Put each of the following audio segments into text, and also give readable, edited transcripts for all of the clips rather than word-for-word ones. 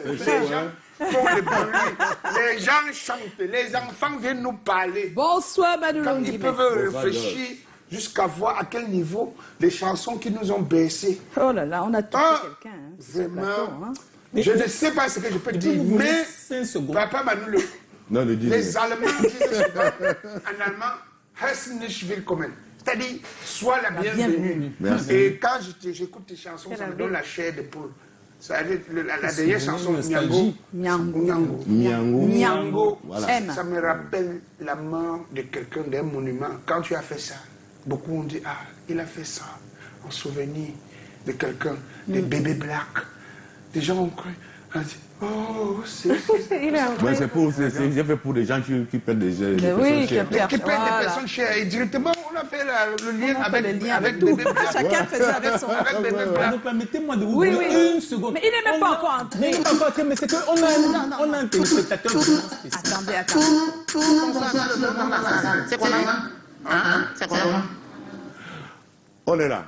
Les gens font le bruit, les gens chantent, les enfants viennent nous parler. Bonsoir Manu Quand Longuimé. ils peuvent réfléchir jusqu'à voir à quel niveau les chansons qui nous ont baissés. Oh là là, on a touché quelqu'un. Hein, vraiment. Je ne sais pas ce que je peux dire, mais Papa Manu, les Allemands disent souvent en allemand, Herzlich nicht willkommen. C'est-à-dire, sois la bienvenue. Et quand j'écoute tes chansons, ça me donne la chair de poule. C'est-à-dire, la dernière chanson, Nyango, ça me rappelle la mort de quelqu'un d'un monument. Quand tu as fait ça, beaucoup ont dit, ah, il a fait ça en souvenir de quelqu'un, de bébé black. Des gens ont cru, on dit, oh, c'est... J'ai fait pour des gens qui perdent des qui perdent des personnes chères. Et directement, on a fait le lien avec bébé black. Chacun faisait avec son... Donc permettez-moi de vous dire une seconde. Mais il n'est même pas encore entré. Il n'est pas encore entré, mais c'est qu'on a un téléspectateur vraiment spécial. Attendez. C'est quoi C'est quoi On est là.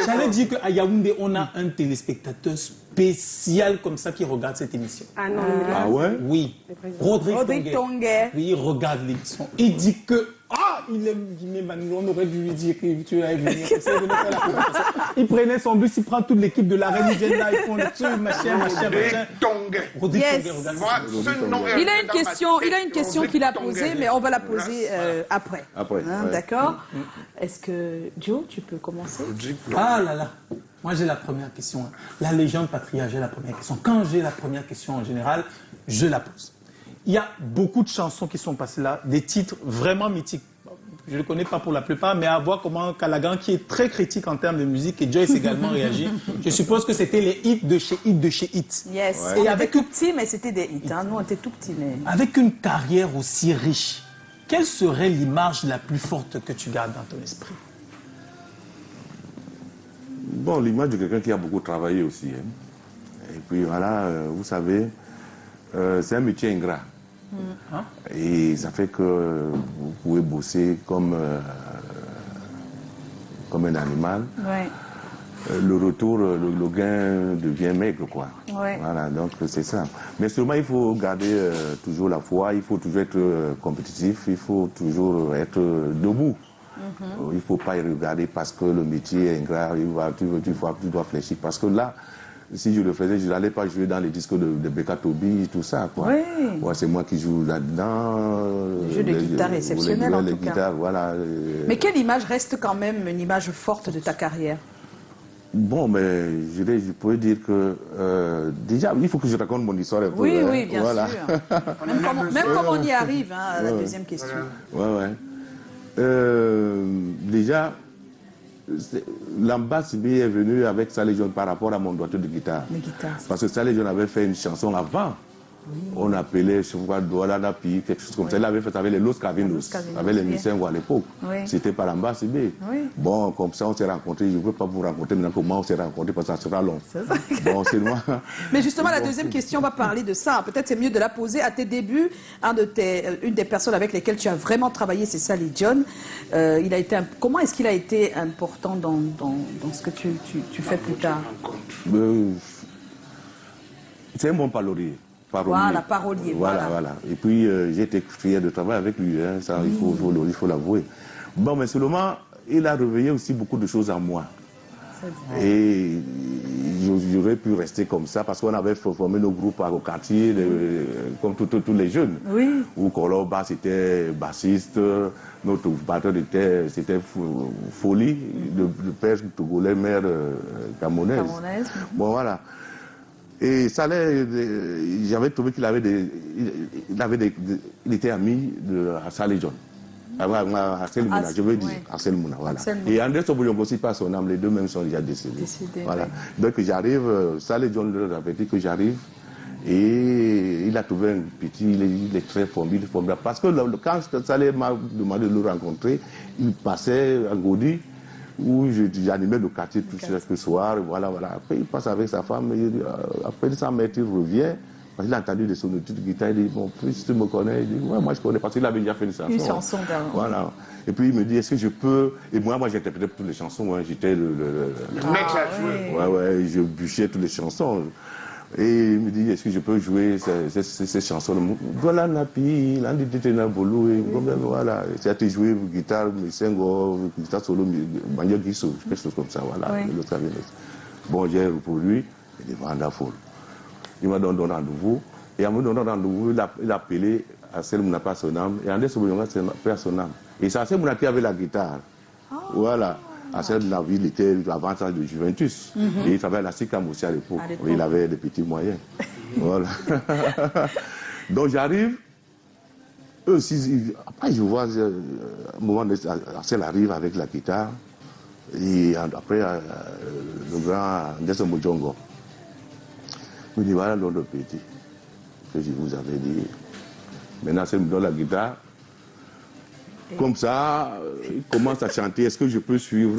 J'allais dire qu'à Yaoundé, on a un téléspectateur spécial comme ça qui regarde cette émission. Ah ouais? Oui. Rodrigue Tonguet. Oui, il regarde l'émission. Il dit que, il aime Guinée Manu, on aurait dû lui dire que tu allais venir. Il prenait son bus, il prend toute l'équipe de la reine, ils viennent là, ils font le truc, machin. Rodrigue Tonguet, regarde. Il a une question qu'il a posée, mais on va la poser après. D'accord? Est-ce que, Joe, tu peux commencer? Ah là là. Moi, j'ai la première question. La légende patria, j'ai la première question. Quand j'ai la première question en général, je la pose. Il y a beaucoup de chansons qui sont passées là, des titres vraiment mythiques. Je ne le connais pas pour la plupart, mais à voir comment Callaghan, qui est très critique en termes de musique, et Joyce également réagi, je suppose que c'était les hits de chez hits. Yes. Ouais. Et avec tout petit, mais c'était des hits. Hein. Nous, on était tout petits. Mais... Avec une carrière aussi riche, quelle serait l'image la plus forte que tu gardes dans ton esprit? Bon, l'image de quelqu'un qui a beaucoup travaillé aussi. Et puis voilà, vous savez, c'est un métier ingrat. Et ça fait que vous pouvez bosser comme un animal. Ouais. Le retour, le gain devient maigre, quoi. Ouais. Voilà, donc c'est ça. Mais seulement, il faut garder toujours la foi, il faut toujours être compétitif, il faut toujours être debout. Il ne faut pas y regarder parce que le métier est ingrat, tu dois fléchir. Parce que là, si je le faisais, je n'allais pas jouer dans les disques de Beka Tobi, tout ça, quoi. Oui. Ouais, c'est moi qui joue là-dedans. Jeu de guitare exceptionnel, en tout cas. Voilà. Mais quelle image reste quand même une image forte de ta carrière? Bon, mais je pourrais dire que déjà, il faut que je raconte mon histoire un peu. Oui, bien sûr. Même comme on y arrive, hein, à la deuxième question. Déjà, l'ambassade est venu avec Saleh John par rapport à mon doigté de guitare. Parce que Saleh John avait fait une chanson avant. On appelait, je vois, Douala Napi, quelque chose comme ça. Il avait fait avec les Los Cavinos, avec les musiciens à l'époque. C'était par l'ambassade. Bon, comme ça, on s'est rencontrés. Je ne veux pas vous raconter maintenant comment on s'est rencontrés parce que ça sera long. Bon, c'est moi. Mais justement, la deuxième question, on va parler de ça. Peut-être c'est mieux de la poser à tes débuts. Une des personnes avec lesquelles tu as vraiment travaillé, c'est Saleh John. Comment est-ce qu'il a été important dans ce que tu fais plus tard? C'est un bon parolier. Parolier. Voilà. Et puis, j'ai été fier de travailler avec lui, hein, ça, il faut l'avouer. Bon, mais seulement, il a réveillé aussi beaucoup de choses en moi. Et j'aurais pu rester comme ça, parce qu'on avait formé nos groupes au quartier, comme tous les jeunes. Oui. Où Koloba, c'était bassiste, notre batteur c'était Folie, le père togolais, mère camerounaise. Bon, voilà. Et Saleh, j'avais trouvé qu'il il était ami de Saleh John. Arsène Mouna, je veux dire. Arsène Mouna, voilà. Et André Sobouliongo aussi pas son âme, les deux mêmes sont déjà décédés. Voilà. Donc j'arrive, Saleh John leur avait dit que j'arrive. Et il a trouvé un petit, il est très formidable. Parce que quand Saleh m'a demandé de le rencontrer, il passait à Gaudi, où j'animais le quartier tout chaque soir, voilà. Après, il passe avec sa femme, après 100 mètres, il revient, Parce qu'il a entendu des sonorités de guitare, il dit, bon, plus tu me connais, il dit, ouais, moi je connais, parce qu'il avait déjà fait une chanson. Une chanson d'avant. Voilà. Et puis il me dit, est-ce que je peux... Et moi j'interprétais toutes les chansons, hein. J'étais le mec qui a joué. Ouais, je bûchais toutes les chansons. Et il me dit, est-ce que je peux jouer ces chansons? Voilà, Napi, l'Andi Téténa Bolo, voilà. J'ai joué guitare, Messengo, guitare solo, Banyo Gisso, quelque chose comme ça, voilà. Bon, j'ai reproduit, il est wonderful. Il m'a donné rendez-vous, et en me donnant rendez-vous, il a appelé Assel Mounapa son âme, et André Soboyonga perd son âme. Et c'est Assel Mounapa avait la guitare. Voilà. Assel Mounapa, il était avant ça de Juventus. Et il travaillait à la SICAM aussi à l'époque. Il avait des petits moyens. Voilà. Donc j'arrive, eux aussi, après je vois, un moment donné, Assel arrive avec la guitare, et après, le grand Anderson Mojongo me dit, voilà l'autre petit que je vous avais dit. Maintenant, Assel me donne la guitare. Comme ça, il commence à chanter. Est-ce que je peux suivre?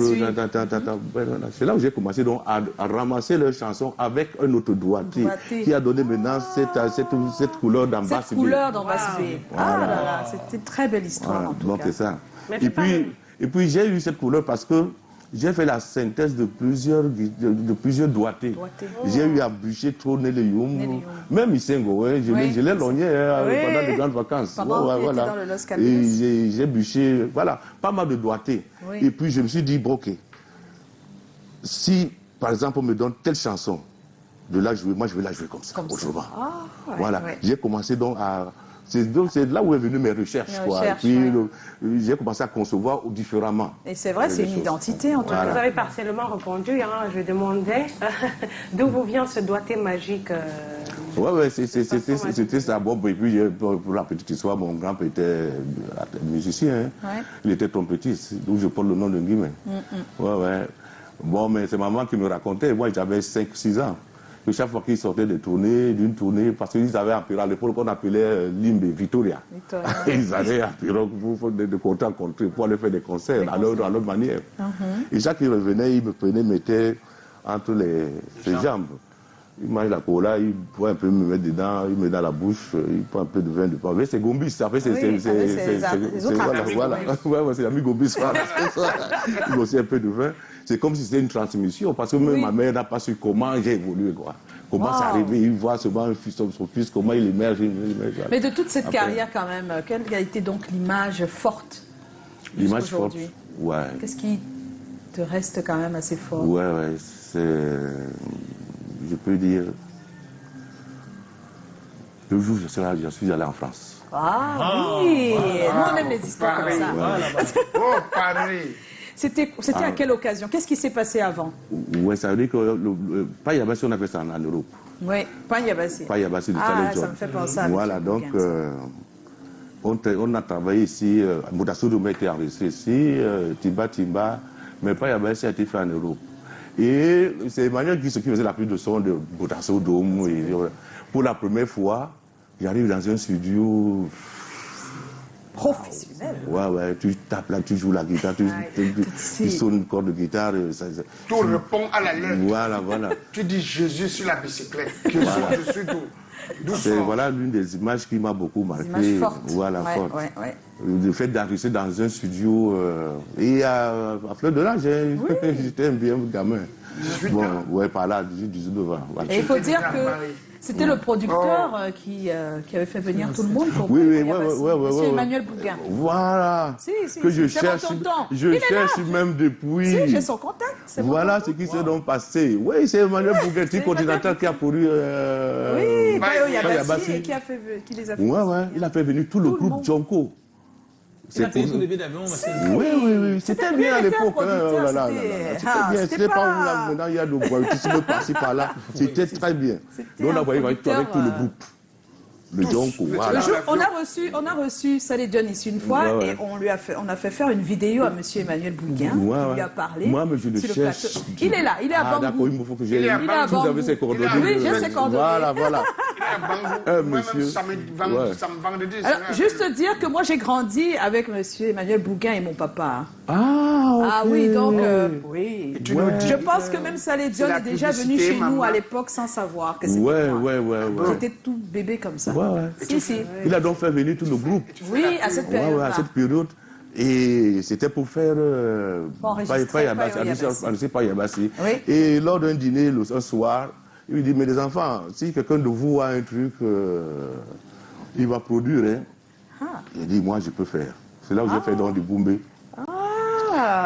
C'est là où j'ai commencé donc à ramasser leurs chansons avec un autre doigté qui a donné maintenant cette couleur d'ambassade. Cette couleur d'ambassade. Voilà. Ah là là, c'était une très belle histoire. Voilà, en tout donc cas. c'est ça. Et puis j'ai eu cette couleur parce que j'ai fait la synthèse de plusieurs doigtés. J'ai eu à bûcher trop Nelly Youm, même Isengo, je l'ai logné pendant les grandes vacances. Voilà. Et j'ai bûché, voilà, pas mal de doigtés. Et puis je me suis dit, bon, ok, si par exemple on me donne telle chanson, de la jouer, moi je vais la jouer comme ça, autrement. Voilà, j'ai commencé donc à... C'est là où est venue mes recherches. Et puis j'ai commencé à concevoir différemment. Et c'est vrai, c'est une identité en tout cas. Vous avez partiellement répondu. Je demandais d'où vous vient ce doigté magique. Oui, c'était ça. Bon, et puis pour la petite histoire, mon grand-père était musicien. Il était trompettiste, d'où je porte le nom de Guimet. Bon, mais c'est maman qui me racontait. Moi, j'avais 5-6 ans. Que chaque fois qu'ils sortaient d'une tournée, parce qu'ils avaient un pirogue à l'époque qu'on appelait Limbe Victoria. Ils avaient un pirogue de contact en contrée pour aller faire des concerts à leur manière. Et chaque fois qu'ils revenaient, ils me prenaient, mettaient entre ses jambes. Il mange la cola, il peut un peu me mettre dedans, il met dans la bouche, il prend un peu de vin de pain. C'est Gombis, après c'est l'ami Gombis. Il aussi un peu de vin. C'est comme si c'était une transmission, parce que même ma mère n'a pas su comment j'ai évolué, quoi. Comment c'est arrivé, il voit seulement son fils, comment il émerge. Mais de toute cette carrière quand même, quelle a été donc l'image forte? L'image forte, ouais. Qu'est-ce qui te reste quand même assez fort? Ouais, c'est... Je peux dire... Le jour où je suis allé en France. Oui, nous on aime les histoires comme ça. Oh, Paris. C'était à quelle occasion? Qu'est-ce qui s'est passé avant? Oui, ça veut dire que Payabassi, on a fait ça en Europe. Oui, Payabassi. Payabassi de Saleh John. Ça me fait penser à voilà, donc on a travaillé ici, Moutassou Doumé a été enregistré ici, Timba, mais Payabassi a été fait en Europe. Et c'est Emmanuel qui faisait la prise de son de Moutassou Doumé. Pour la première fois, j'arrive dans un studio... professionnel. Ouais, tu tapes là, tu joues la guitare, tu sonnes une corde de guitare. Tout répond à la lettre. Voilà. Tu dis Jésus sur la bicyclette. Je suis d'où voilà l'une des images qui m'a beaucoup marqué. Images fortes. Voilà, forte. Le fait d'enregistrer dans un studio. Et à fleur de l'âge, j'étais un bien gamin. Par là, 19 ans. Voilà. Et il faut dire que c'était le producteur qui avait fait venir tout le monde pour Monsieur Emmanuel Bouguin. Voilà. Que je cherche. Je cherche même depuis. Si, j'ai son contact. Voilà ce qui s'est donc passé. Oui, c'est Emmanuel Bouguin, petit coordinateur qui a pourru. Oui, Bayo Yabassi, qui les a fait. Il a fait venir tout le groupe Djonko. Il a payé son début d'avion. Oui. C'était bien à l'époque. C'était bien. C'était pas maintenant il y a de voyoutisme par-ci par-là. C'était très bien. Donc on a voyé avec tout le groupe. Le Djonko. Voilà. On a reçu Saleh John ici une fois et on a fait faire une vidéo à M. Emmanuel Bouguin. Il lui a parlé. Moi, mais je le cherche. Il est là, il est à Bangou. D'accord, il me faut que j'aille. Vous avez ses coordonnées. Oui, j'ai ses coordonnées. Voilà. monsieur. Ça me vendredi. Alors, juste dire que moi, j'ai grandi avec monsieur Emmanuel Bougain et mon papa. Ah, ok. Ah oui, donc, oui. Je pense que même Saleh John est déjà venu chez nous à l'époque sans savoir que c'était moi. J'étais tout bébé comme ça. Si. Il a donc fait venir tout le groupe. Oui, à cette période. À cette période. Et c'était pour faire Payabassi. Et lors d'un dîner, un soir, il lui dit, mais les enfants, si quelqu'un de vous a un truc, il va produire. Il dit, moi, je peux faire. C'est là où j'ai fait donc du Boumbé.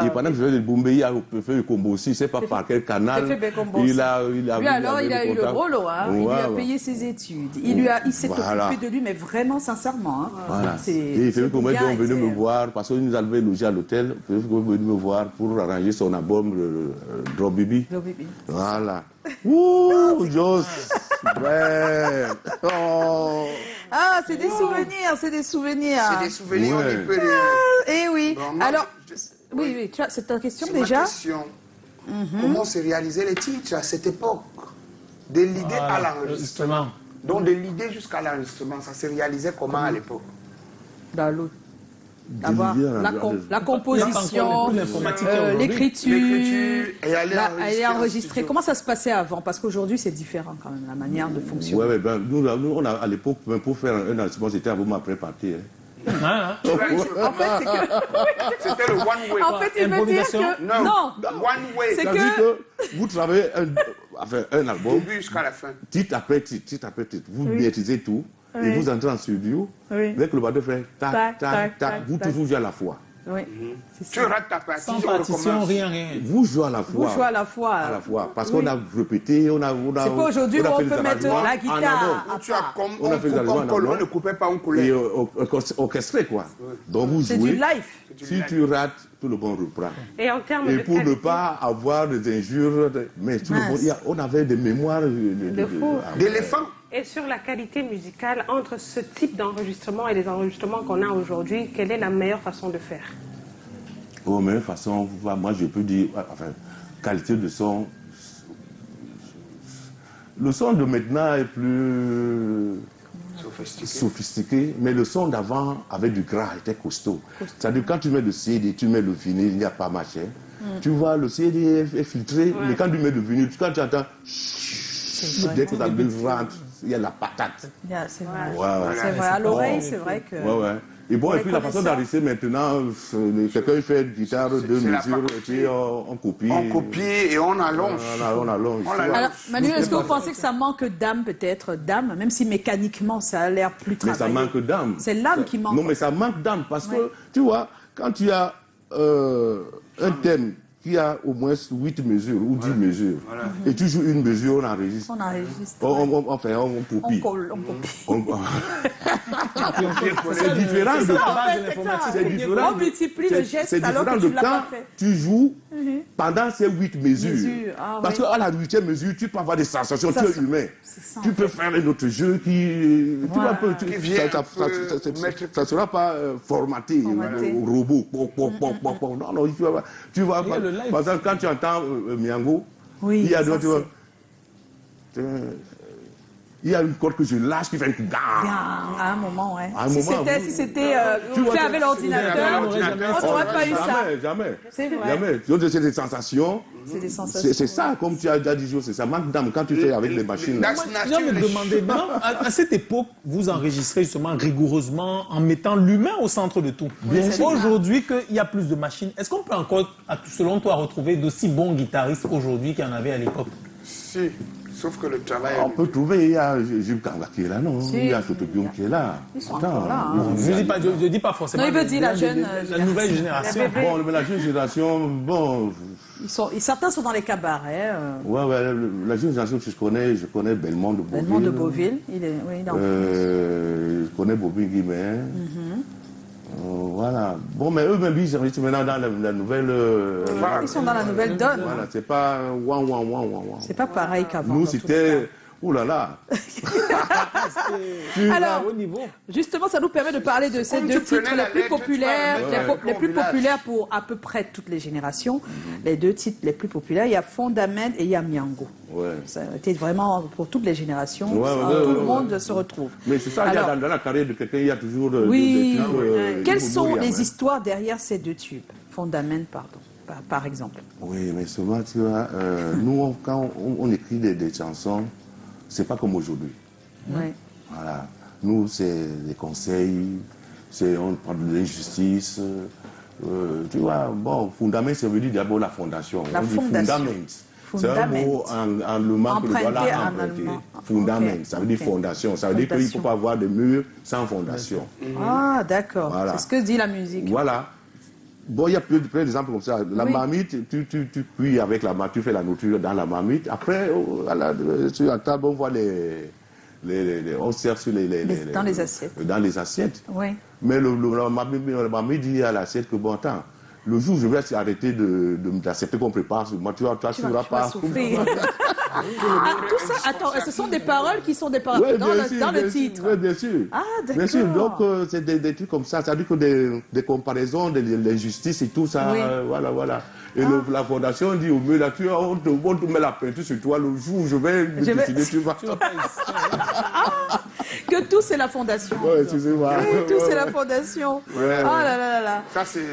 Et pendant que je faisais du Boumbé, il a fait le combo aussi. Je ne sais pas par quel canal. Il a eu le gros lot. Il lui a payé ses études. Il s'est occupé de lui, mais vraiment sincèrement. Et il fait qu'on est venu me voir, parce qu'il nous avait logé à l'hôtel. Il fait qu'on est venu me voir pour arranger son album Drop Bibi. Voilà. Ouh, Joss. Ouais. Ah, c'est des souvenirs, c'est des souvenirs. C'est des souvenirs, on peut les... Eh oui. Alors, oui, c'est ta question déjà. Ma question. Comment se réalisaient les titres à cette époque? De l'idée à l'enregistrement. Donc de l'idée jusqu'à l'enregistrement, ça se réalisait comment à l'époque? Dans l'autre. La composition, l'écriture, et aller enregistrer. Comment ça se passait avant? Parce qu'aujourd'hui, c'est différent quand même, la manière de fonctionner. Oui, nous, à l'époque, pour faire un enregistrement, c'était avant ma prépartie. En fait, c'est que... C'était le one way. En fait, il veut dire que... Non, one way. C'est que vous travaillez un album, jusqu'à la fin. Titre après titre. Vous maîtrisez tout. Et vous entrez en studio, avec le bateau fait tac, tac, tac, vous toujours jouez à la fois. Oui. Tu rates ta partie, sans partition, rien. Vous jouez à la fois. Vous jouez à la fois. À la fois. Parce qu'on a répété, on a c'est pas aujourd'hui où on peut mettre la guitare. On a fait des arrangements. On ne coupait pas, on coulait. Et orchestré, quoi. Donc vous jouez. C'est du live. Si tu rates, tout le monde reprend. Et pour ne pas avoir des injures, mais tout le monde, on avait des mémoires d'éléphants. Et sur la qualité musicale, entre ce type d'enregistrement et les enregistrements qu'on a aujourd'hui, quelle est la meilleure façon de faire? Meilleure façon, moi je peux dire, qualité de son. Le son de maintenant est plus sophistiqué, mais le son d'avant avec du gras était costaud. C'est-à-dire quand tu mets le CD, tu mets le vinyle, il n'y a pas marché. Tu vois, le CD est filtré, mais quand tu mets le vinyle, quand tu entends, dès que ta gueule rentre, il y a la patate. C'est vrai. C'est vrai. À l'oreille, c'est vrai que... Et puis la façon d'enregistrer maintenant, quelqu'un fait une guitare de mesure et puis on copie. On copie et on allonge. On allonge. Alors, Manu, est-ce que vous pensez que ça manque d'âme peut-être, d'âme, même si mécaniquement ça a l'air plus travaillé? Mais ça manque d'âme. C'est l'âme qui manque. Non, mais ça manque d'âme parce que, tu vois, quand tu as un thème qui a au moins 8 mesures ou 10 mesures. Et tu joues une mesure, on enregistre. On copie. On copie. C'est différent de quand on multiplie le geste alors que tu ne l'as pas fait. Tu joues pendant ces 8 mesures. Parce qu'à la 8e mesure, tu peux avoir des sensations, tu es humain. Tu peux faire un autre jeu qui... Ça ne sera pas formaté au robot. Non, tu vas... Par exemple, quand tu entends Miango, il y a d'autres... Il y a une corde que je lâche qui fait une à un moment, Si c'était fait avec l'ordinateur, on n'aurait pas eu ça. Jamais. C'est vrai. Jamais. Donc, c'est des sensations. C'est ça, comme tu as déjà dit, c'est ça manque d'âme quand tu fais avec les machines. Je me demandais, à cette époque, vous enregistrez justement rigoureusement en mettant l'humain au centre de tout. Aujourd'hui, qu'il y a plus de machines, est-ce qu'on peut encore, selon toi, retrouver d'aussi bons guitaristes aujourd'hui qu'il y en avait à l'époque? Si. Sauf que le travail... On peut trouver, il y a Jules Kanga qui est là, non? Il y a Sotobion qui est là. Ils sont encore là. Je ne dis pas forcément... Non, il veut dire la nouvelle génération. Bon, la jeune génération, bon... Certains sont dans les cabarets. La jeune génération que je connais Belmont de Beauville. Belmont de Beauville, il est en France. Je connais Bobby Guimet. Voilà. Bon, mais eux-mêmes, ils enregistrent maintenant dans la nouvelle... Ils sont dans la nouvelle donne. Voilà, c'est pas... C'est pas pareil qu'avant. Nous, c'était... Ouh là là. Alors, justement, ça nous permet de parler de ces deux titres les plus populaires, les plus populaires pour à peu près toutes les générations. Les deux titres les plus populaires, il y a Fondament et il y a Miango. Ouais. Ça a été vraiment pour toutes les générations. Tout le monde se retrouve. Mais c'est ça, alors, dans la carrière de quelqu'un, il y a toujours des titres. Quelles sont les histoires derrière ces deux tubes? Fondament, par exemple. Oui, mais souvent, tu vois, nous, quand on écrit des chansons, c'est pas comme aujourd'hui. Ouais. Voilà. Nous, c'est des conseils, on parle de l'injustice. Tu vois, bon, fondament, ça veut dire d'abord la fondation. La fondation. C'est un mot en allemand que le doit emprunter. Fondament, ça veut dire fondation. Ça veut dire qu'il ne faut pas avoir de mur sans fondation. Ah, d'accord. Voilà. C'est ce que dit la musique. Voilà. Bon, il y a plein d'exemples comme ça. La marmite, tu cuis avec la marmite, tu fais la nourriture dans la marmite. Après, sur la table, on voit on sert sur dans les assiettes. Dans les assiettes. Oui. Mais la marmite dit à l'assiette que, bon, attends, le jour où je vais arrêter d'accepter qu'on prépare sur moi, tu ne seras pas souffrir. Tout ça, attends, ce sont des paroles qui sont des paroles dans le titre. Oui, bien sûr. Ah, d'accord. Bien sûr, donc c'est des trucs comme ça. Ça veut dire que des comparaisons, de l'injustice et tout ça, voilà. Et la fondation dit au mieux, là, on te met la peinture sur toi, le jour où je vais me décider, tu vas. Que tout c'est la fondation. Oui, excusez-moi. Tout c'est la fondation. Ouais, oh là là là.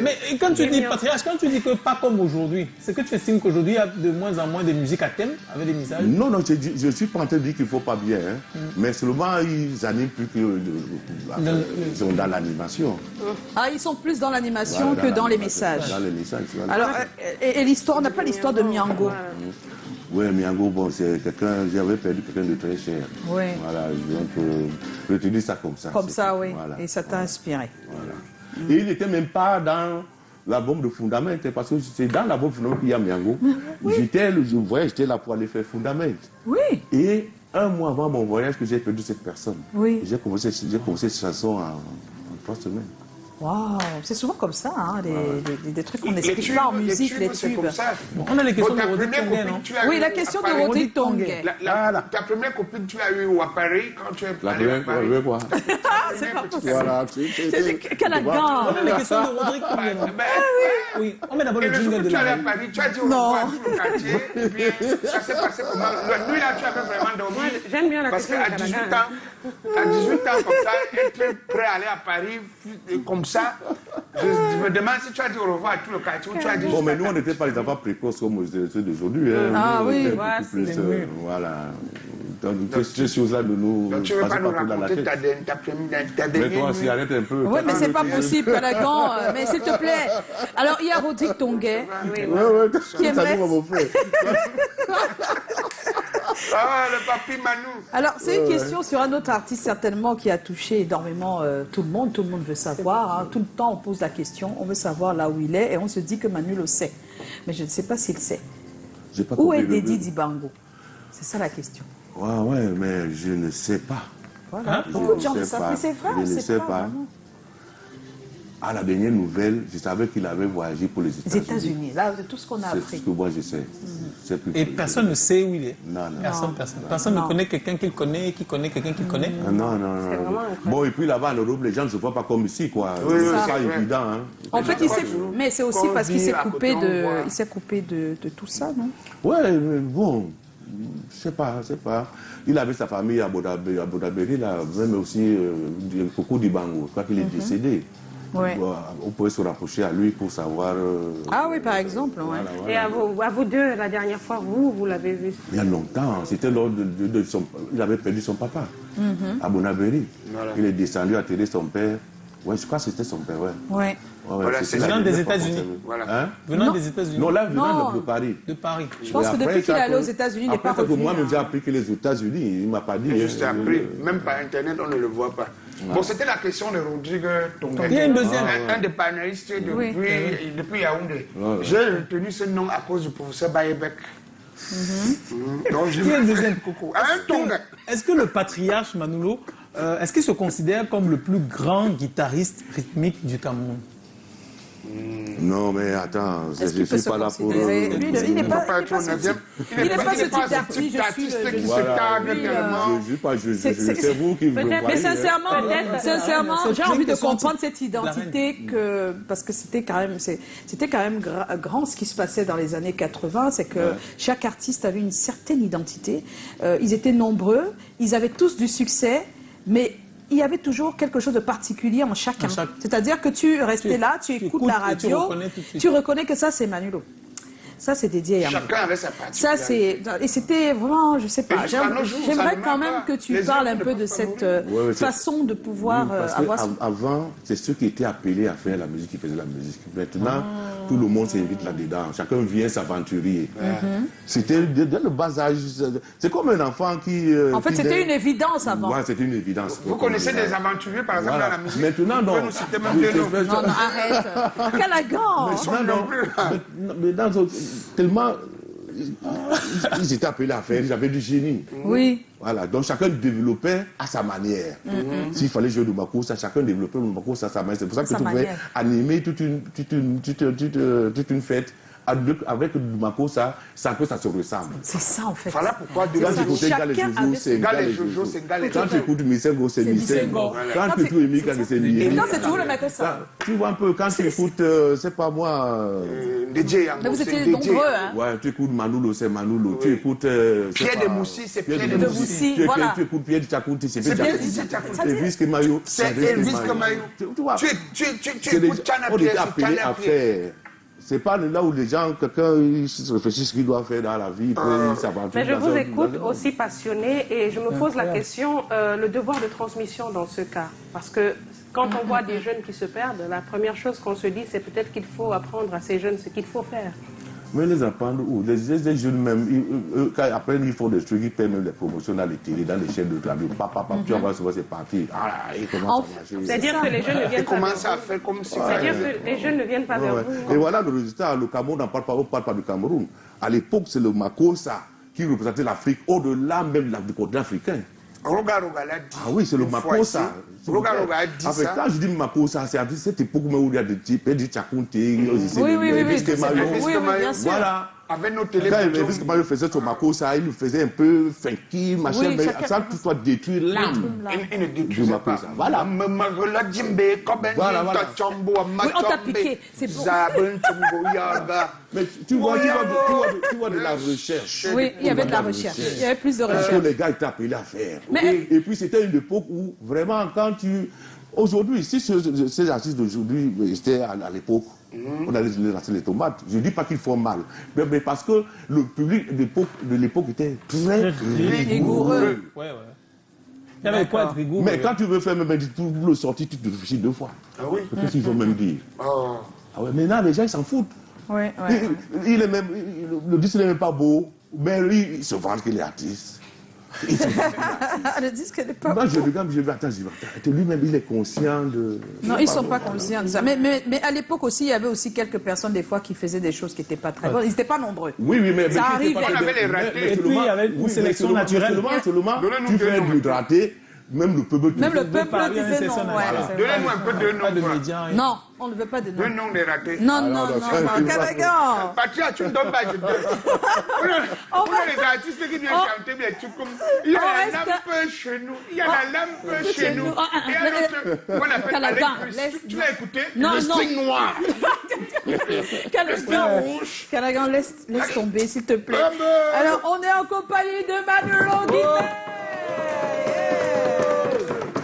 Mais quand tu dis patriarche, quand tu dis que pas comme aujourd'hui, c'est que tu estimes qu'aujourd'hui il y a de moins en moins de musique à thème avec des messages? Non, je ne suis pas en train de dire qu'il ne faut pas bien, hein. Mais seulement ils animent plus que ils sont dans l'animation. Ah, ils sont plus dans l'animation que dans les messages. Dans les messages. Voilà. Alors, et l'histoire, on n'a pas l'histoire de Miango. Oui, Miango, bon, c'est quelqu'un, j'avais perdu quelqu'un de très cher. Oui. Voilà, donc, je te dis ça comme ça. Comme ça, oui. Voilà. Et ça t'a inspiré. Voilà. Et il n'était même pas dans la bombe de Fondament, parce que c'est dans la bombe de Fondament qu'il y a Miango. Oui. J'étais là pour aller faire Fondament. Oui. Et un mois avant mon voyage, que j'ai perdu cette personne. Oui. J'ai commencé cette chanson en 3 semaines. Waouh, c'est souvent comme ça, hein, des trucs qu'on n'explique pas en musique, les tubes. Bon, on a les questions de Rodrigue Tonguet, non? Oui, la question de Rodrigue Tonguet. Ta première copine, tu l'as eue à Paris quand tu es allé à Paris. Quoi. C'est pas possible. Voilà. Quel agant. On a les questions de Rodrigue Tonguet, non? Oui. On met d'abord le jingle de tu es allé la à Paris, tu as dit au revoir à tout le quartier, et puis ça s'est passé comment? La nuit là, tu avais vraiment dormi. J'aime bien la parce question qu'à 18 ans, comme ça, être prêt à aller à Paris, comme ça, je me demande si tu as dit au revoir à tout le quartier ou tu as dit. Bon, mais nous, on n'était pas les enfants précoces comme ceux d'aujourd'hui. Ah oui, voilà. Donc, ces choses-là de nous. Donc, tu ne veux pas nous raconter ta dernière mais toi aussi, arrête un peu. Oui, mais c'est pas possible, Calagan. Mais s'il te plaît. Alors, il y a Rodrigue Tonguet. Oui, qui aimerait. mon frère. Ah, le papi Manou. Alors, c'est une question sur un autre artiste, certainement, qui a touché énormément tout le monde. Tout le monde veut savoir. Hein. Tout le temps, on pose la question. On veut savoir là où il est. Et on se dit que Manu le sait. Mais je ne sais pas s'il sait. Où est Dédi Dibango? C'est ça la question. Ouais, mais je ne sais pas. Voilà. Beaucoup de gens ne savent pas. Mais c'est vrai, je ne sais pas. À la dernière nouvelle, je savais qu'il avait voyagé pour les États-Unis. Là, tout ce qu'on a appris. C'est ce que moi je sais. Et personne ne sait où il est. Non. Personne ne connaît quelqu'un qu'il connaît, qui connaît quelqu'un qu'il connaît. Non. Bon, et puis là-bas, en Europe, les gens ne se voient pas comme ici, quoi. C'est ça évident. Hein. En fait, mais c'est aussi parce qu'il s'est coupé de tout ça, non? Ouais, mais bon, je sais pas. Il avait sa famille à Bodaberi, là, même aussi Coco Dibango. Je crois qu'il est décédé. Ouais. On pouvait se rapprocher à lui pour savoir. Ah oui, par exemple. Ouais. Voilà. Et à vous deux, la dernière fois, vous l'avez vu? Il y a longtemps. C'était lors de son. Il avait perdu son papa à Bonaberi. Voilà. Il est descendu à terrer son père. Ouais, je crois que c'était son père, ouais. Voilà, c'est venant des États-Unis. Voilà. Hein? Venant des États-Unis. Non, là, venant de Paris. De Paris. Je pense que depuis qu'il est allé aux États-Unis, il n'est pas revenu. Moi, j'ai appris que les États-Unis, il ne m'a pas dit. Juste appris. Même par Internet, on ne le voit pas. Bon, c'était la question de Rodrigue Tonguet. Il y a une deuxième. Un des panélistes depuis Yaoundé. J'ai retenu ce nom à cause du professeur Bayebek. Donc, il y a une deuxième. Coco. Est-ce que le patriarche Manoulo, est-ce qu'il se considère comme le plus grand guitariste rythmique du Cameroun? Non, mais attends, je ne suis pas là pour... Il n'est pas ce type d'artiste. C'est vous qui vous voyez. Mais sincèrement, j'ai envie de comprendre cette identité parce que c'était quand même grand ce qui se passait dans les années 80, c'est que chaque artiste avait une certaine identité. Ils étaient nombreux, ils avaient tous du succès, mais il y avait toujours quelque chose de particulier en chacun. C'est-à-dire que tu restais là, tu écoutes la radio, tu reconnais que ça c'est Manu Lo. Ça, c'est dédié à Yambo. Chacun avait sa particularité. Et c'était vraiment, je sais pas, j'aimerais quand même que tu parles un peu de cette façon de pouvoir avoir... Avant, c'est ceux qui étaient appelés à faire la musique qui faisaient la musique. Maintenant, tout le monde s'invite là-dedans. Chacun vient s'aventurer. C'était dès le bas âge. C'est comme un enfant qui... En fait, c'était une évidence avant. Oui, c'était une évidence. Vous connaissez des aventuriers, par exemple, dans la musique? Maintenant, non. Non, arrête. Calagan. Mais tellement ils étaient appelés à faire, ils avaient du génie. Oui. Voilà, donc chacun développait à sa manière. S'il fallait jouer le makossa, chacun développait le makossa à sa manière. C'est pour ça que tu pouvais animer toute une fête avec du makossa, ça se ressemble. C'est ça en fait. Voilà pourquoi quand tu écoutes Gale c'est Gale Jojo. Quand tu écoutes Misengo, c'est Misengo. Quand tu écoutes Emika, c'est Emika. Et quand c'est toujours le makossa. Tu vois un peu, quand tu écoutes, c'est pas moi... DJ. Mais vous étiez nombreux, hein. Ouais, tu écoutes Manoulo, c'est Manoulo. Tu écoutes... Pierre de Moussi, c'est Pierre de Moussi. Tu écoutes Pierre de Tchakouti, c'est Pierre de Tchakouti. Elvis Kemayo, c'est Elvis Kemayo. Tu écoutes Tchana Pierre. C'est pas là où les gens, quelqu'un se réfléchit ce qu'il doit faire dans la vie, puis s'aventure. Mais je vous écoute aussi passionné et je me pose la question, le devoir de transmission dans ce cas. Parce que quand on voit des jeunes qui se perdent, la première chose qu'on se dit, c'est peut-être qu'il faut apprendre à ces jeunes ce qu'il faut faire. Mais les apprendre où? Les jeunes même, après ils font des trucs, ils prennent des promotions dans les télés, dans les chaînes de radio. Papa, tu vas voir, c'est parti. C'est-à-dire que les jeunes ne viennent pas vers vous. C'est-à-dire que les jeunes ne viennent pas vers vous. Et voilà le résultat. Le Cameroun n'en parle pas, on ne parle pas du Cameroun. À l'époque, c'est le makossa qui représentait l'Afrique au-delà même du continent africain. Roga l'a dit. Ah oui, c'est le makossa. Roga a dit ça. Quand je dis makossa, c'est à cette époque où il y a des types, des Tchakouti, oui, voilà. Avec nos Quand télévisions. Elvis Kemayo faisait son makossa, il le faisait un peu funky, machin, mais sans que tout soit détruit l'âme du makossa. Voilà. Voilà. Oui, on t'a piqué, c'est bon. Mais tu vois de la recherche. Oui, il y avait de la recherche. Il y avait plus de recherche. Parce que les gars étaient appelés à faire. Et puis c'était une époque où vraiment quand tu... Aujourd'hui, si ces artistes d'aujourd'hui étaient à l'époque, on allait les lancer les tomates. Je ne dis pas qu'ils font mal, mais parce que le public de l'époque était très rigoureux. Ouais. Il y avait quoi être rigoureux. Mais quand tu veux faire même pour le sortir, tu te réfléchis 2 fois. Ah oui. Qu'est-ce qu'ils vont même dire? Ah ouais, maintenant les gens ils s'en foutent. Il est même, le disque n'est même pas beau, mais lui, il se vante qu'il est artiste. Le disque n'est pas beau. Moi, je regarde, je vais attends, lui-même, il est conscient de... Non, ils ne sont pas conscients de ça. Mais à l'époque aussi, il y avait aussi quelques personnes, des fois, qui faisaient des choses qui n'étaient pas très bonnes. Ils n'étaient pas nombreux. Oui, mais... Ça arrive. On avait les ratés. Et puis, il y avait une sélection naturelle. Seulement, tu fais du raté. Même le peuple disait non. Donnez-nous un peu de noms. Non, on ne veut pas de noms. Le nom des ratés. Non. Calagan. Patria, tu ne donnes pas. On voit les artistes qui viennent chanter des trucs comme... Il y a la lampe chez nous. Il y a la lampe chez nous. Et un autre, on appelle Alex. Tu l'as écouté? Le string noir. Calagan, laisse tomber, s'il te plaît. Alors, on est en compagnie de Manu Lo.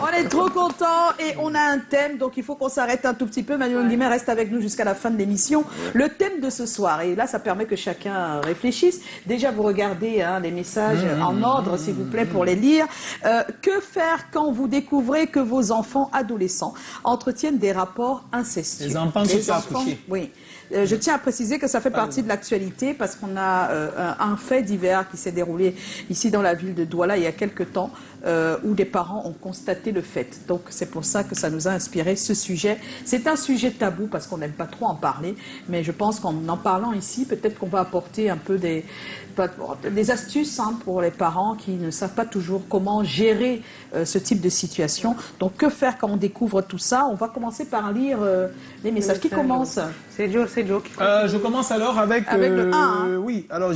On est trop contents et on a un thème, donc il faut qu'on s'arrête un tout petit peu. Manu Nguimé reste avec nous jusqu'à la fin de l'émission. Le thème de ce soir, et là ça permet que chacun réfléchisse. Déjà vous regardez les messages en ordre s'il vous plaît pour les lire. Que faire quand vous découvrez que vos enfants adolescents entretiennent des rapports incestueux? Les enfants qui sont accouchés. Oui. Je tiens à préciser que ça fait partie de l'actualité parce qu'on a un fait divers qui s'est déroulé ici dans la ville de Douala il y a quelques temps où des parents ont constaté le faites. Donc c'est pour ça que ça nous a inspiré ce sujet. C'est un sujet tabou parce qu'on n'aime pas trop en parler, mais je pense qu'en en parlant ici, peut-être qu'on va apporter un peu des astuces pour les parents qui ne savent pas toujours comment gérer ce type de situation. Donc que faire quand on découvre tout ça? On va commencer par lire les messages. Qui commence? C'est Joe qui commence. Je commence alors avec le 1. Oui, alors